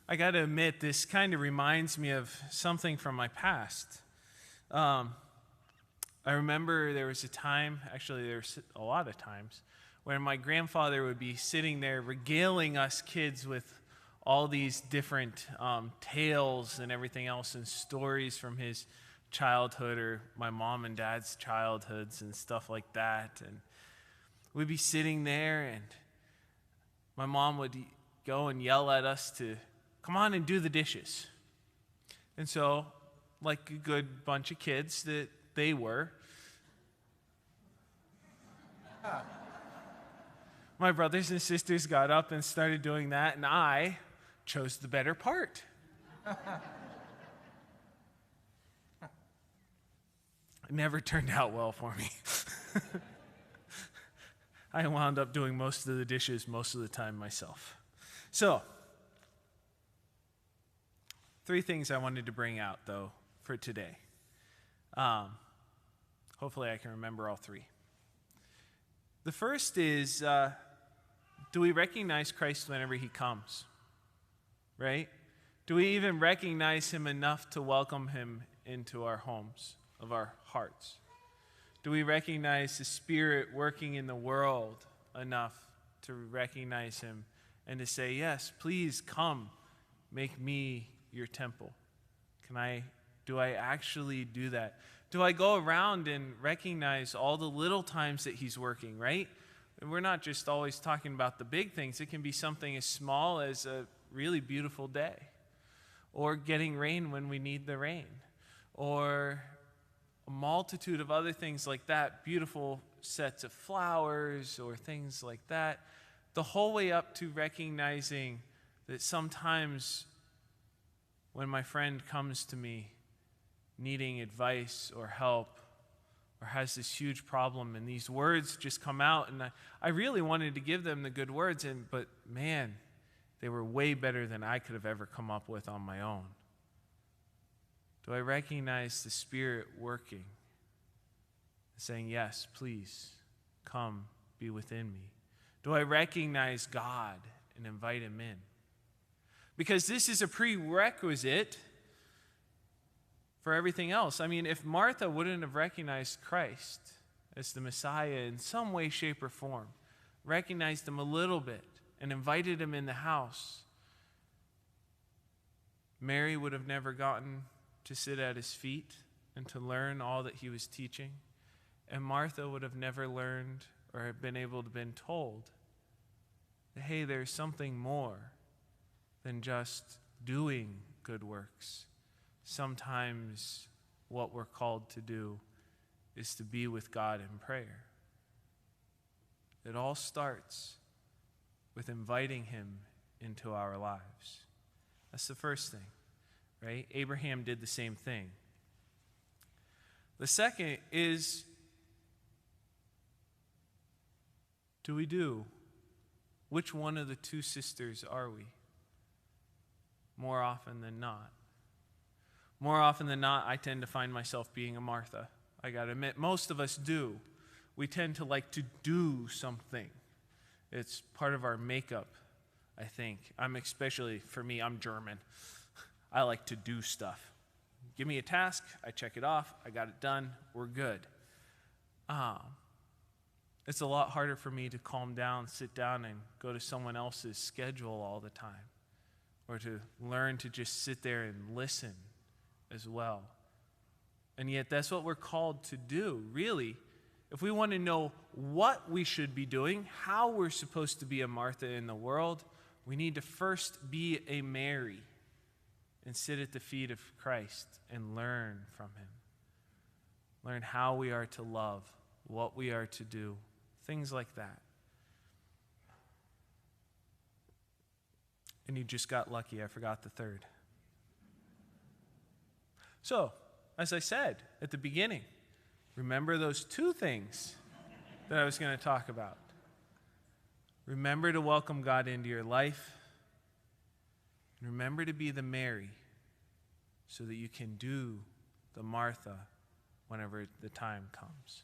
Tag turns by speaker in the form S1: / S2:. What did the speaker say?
S1: I got to admit, this kind of reminds me of something from my past. I remember there was a time, actually there's a lot of times, when my grandfather would be sitting there regaling us kids with all these different tales and everything else and stories from his childhood or my mom and dad's childhoods and stuff like that. And we'd be sitting there and my mom would go and yell at us to come on and do the dishes. And so, like a good bunch of kids that they were, my brothers and sisters got up and started doing that, and I chose the better part. It never turned out well for me. I wound up doing most of the dishes most of the time myself. So, 3 things I wanted to bring out, though, for today. Hopefully I can remember all 3. The first is, do we recognize Christ whenever he comes? Right? Do we even recognize him enough to welcome him into our homes, of our hearts? Do we recognize the Spirit working in the world enough to recognize him and to say, yes, please come, make me your temple? Do I actually do that? Do I go around and recognize all the little times that he's working, right? And we're not just always talking about the big things. It can be something as small as a really beautiful day, or getting rain when we need the rain, or a multitude of other things like that, beautiful sets of flowers or things like that, the whole way up to recognizing that sometimes when my friend comes to me needing advice or help or has this huge problem and these words just come out, and I really wanted to give them the good words, but man, they were way better than I could have ever come up with on my own. Do I recognize the Spirit working, saying, yes, please, come, be within me? Do I recognize God and invite him in? Because this is a prerequisite for everything else. I mean, if Martha wouldn't have recognized Christ as the Messiah in some way, shape, or form, recognized him a little bit, and invited him in the house, Mary would have never gotten to sit at his feet and to learn all that he was teaching. And Martha would have never learned or have been able to been told that, hey, there's something more than just doing good works. Sometimes what we're called to do is to be with God in prayer. It all starts with inviting him into our lives. That's the first thing. Right? Abraham did the same thing. The second is, do we do? Which one of the 2 sisters are we? More often than not. More often than not, I tend to find myself being a Martha. I got to admit, most of us do. We tend to like to do something. It's part of our makeup, I think. Especially, for me, I'm German. I like to do stuff. Give me a task, I check it off, I got it done, we're good. It's a lot harder for me to calm down, sit down, and go to someone else's schedule all the time, or to learn to just sit there and listen as well. And yet that's what we're called to do, really. If we want to know what we should be doing, how we're supposed to be a Martha in the world, we need to first be a Mary and sit at the feet of Christ and learn from him. Learn how we are to love, what we are to do, things like that. And you just got lucky, I forgot the third. So, as I said at the beginning, remember those 2 things that I was going to talk about. Remember to welcome God into your life. And remember to be the Mary so that you can do the Martha whenever the time comes.